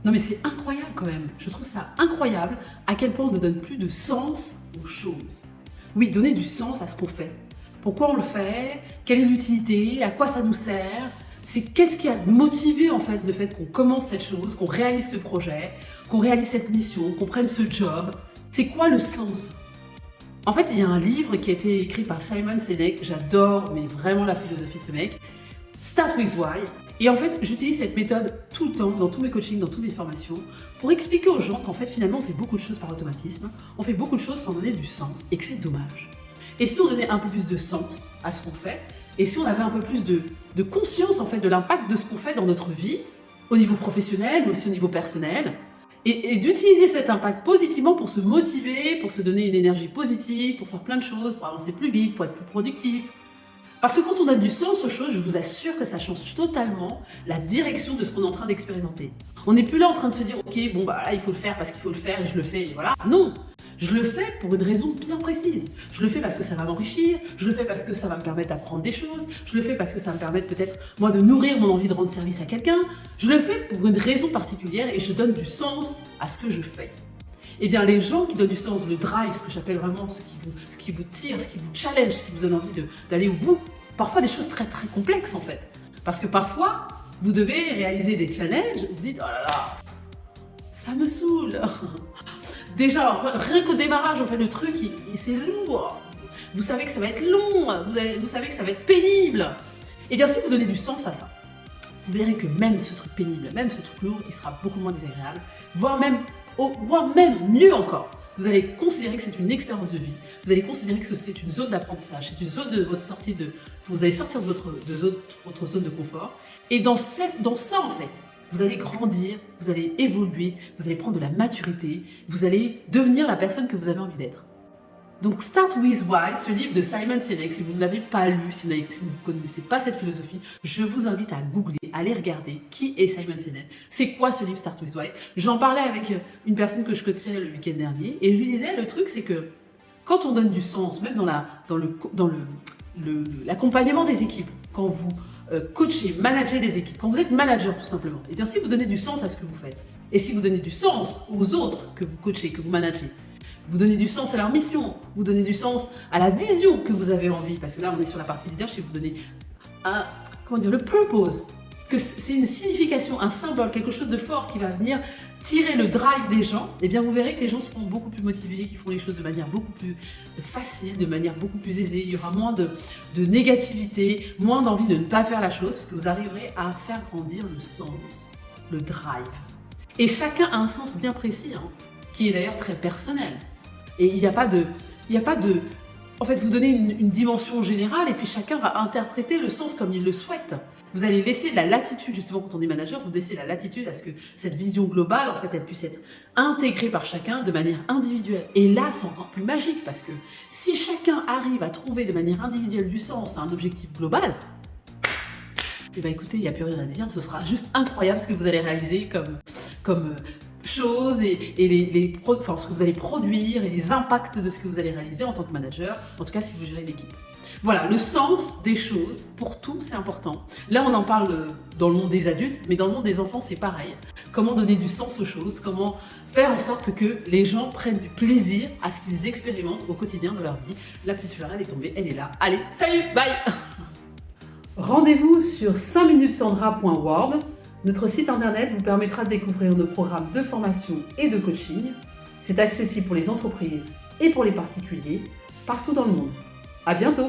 Non mais c'est incroyable quand même, je trouve ça incroyable à quel point on ne donne plus de sens aux choses. Oui, donner du sens à ce qu'on fait. Pourquoi on le fait? Quelle est l'utilité? À quoi ça nous sert? C'est qu'est-ce qui a motivé en fait le fait qu'on commence cette chose, qu'on réalise ce projet, qu'on réalise cette mission, qu'on prenne ce job? C'est quoi le sens? En fait, il y a un livre qui a été écrit par Simon Sinek, j'adore mais vraiment la philosophie de ce mec, Start with Why. Et en fait, j'utilise cette méthode tout le temps, dans tous mes coachings, dans toutes mes formations, pour expliquer aux gens qu'en fait, finalement, on fait beaucoup de choses par automatisme, on fait beaucoup de choses sans donner du sens, et que c'est dommage. Et si on donnait un peu plus de sens à ce qu'on fait, et si on avait un peu plus de conscience en fait de l'impact de ce qu'on fait dans notre vie, au niveau professionnel, mais aussi au niveau personnel, et d'utiliser cet impact positivement pour se motiver, pour se donner une énergie positive, pour faire plein de choses, pour avancer plus vite, pour être plus productif. Parce que quand on donne du sens aux choses, je vous assure que ça change totalement la direction de ce qu'on est en train d'expérimenter. On n'est plus là en train de se dire « Ok, bon bah là il faut le faire parce qu'il faut le faire et je le fais et voilà ». Non, je le fais pour une raison bien précise. Je le fais parce que ça va m'enrichir, je le fais parce que ça va me permettre d'apprendre des choses, je le fais parce que ça va me permettre peut-être moi de nourrir mon envie de rendre service à quelqu'un. Je le fais pour une raison particulière et je donne du sens à ce que je fais. Eh bien, les gens qui donnent du sens, le drive, ce que j'appelle vraiment ce qui vous tire, ce qui vous challenge, ce qui vous donne envie d'aller au bout, parfois des choses très très complexes en fait. Parce que parfois, vous devez réaliser des challenges, vous dites « Oh là là, ça me saoule !» Déjà, rien qu'au démarrage, en fait, le truc, c'est lourd. Vous savez que ça va être long, vous savez que ça va être pénible. Eh bien, si vous donnez du sens à ça, vous verrez que même ce truc pénible, même ce truc lourd, il sera beaucoup moins désagréable, voire même mieux encore. Vous allez considérer que c'est une expérience de vie, vous allez considérer que c'est une zone d'apprentissage, c'est une zone de votre sortie de... Vous allez sortir de votre zone de confort, et dans ça, en fait, vous allez grandir, vous allez évoluer, vous allez prendre de la maturité, vous allez devenir la personne que vous avez envie d'être. Donc Start with Why, ce livre de Simon Sinek, si vous ne l'avez pas lu, si vous ne connaissez pas cette philosophie, je vous invite à googler, à aller regarder qui est Simon Sinek. C'est quoi ce livre Start with Why? J'en parlais avec une personne que je coachais le week-end dernier et je lui disais, le truc c'est que quand on donne du sens, même dans l'accompagnement des équipes, quand vous coachez, managez des équipes, quand vous êtes manager tout simplement, et bien si vous donnez du sens à ce que vous faites, et si vous donnez du sens aux autres que vous coachez, que vous managez, vous donnez du sens à leur mission, vous donnez du sens à la vision que vous avez envie, parce que là on est sur la partie leadership, vous donnez le purpose, que c'est une signification, un symbole, quelque chose de fort qui va venir tirer le drive des gens, et bien vous verrez que les gens seront beaucoup plus motivés, qu'ils font les choses de manière beaucoup plus facile, de manière beaucoup plus aisée, il y aura moins de négativité, moins d'envie de ne pas faire la chose, parce que vous arriverez à faire grandir le sens, le drive. Et chacun a un sens bien précis, qui est d'ailleurs très personnel. Et il n'y a pas de... En fait, vous donnez une dimension générale et puis chacun va interpréter le sens comme il le souhaite. Vous allez laisser de la latitude, justement, quand on est manager, vous laissez la latitude à ce que cette vision globale, en fait, elle puisse être intégrée par chacun de manière individuelle. Et là, c'est encore plus magique parce que si chacun arrive à trouver de manière individuelle du sens à un objectif global, eh bien écoutez, il n'y a plus rien à dire, ce sera juste incroyable ce que vous allez réaliser comme choses et ce que vous allez produire et les impacts de ce que vous allez réaliser en tant que manager, en tout cas si vous gérez une équipe. Voilà, le sens des choses, pour tout, c'est important. Là, on en parle dans le monde des adultes, mais dans le monde des enfants, c'est pareil. Comment donner du sens aux choses, comment faire en sorte que les gens prennent du plaisir à ce qu'ils expérimentent au quotidien de leur vie. La petite fleur, elle est tombée, elle est là. Allez, salut, bye. Rendez-vous sur 5minutesandra.world. Notre site internet vous permettra de découvrir nos programmes de formation et de coaching. C'est accessible pour les entreprises et pour les particuliers, partout dans le monde. À bientôt!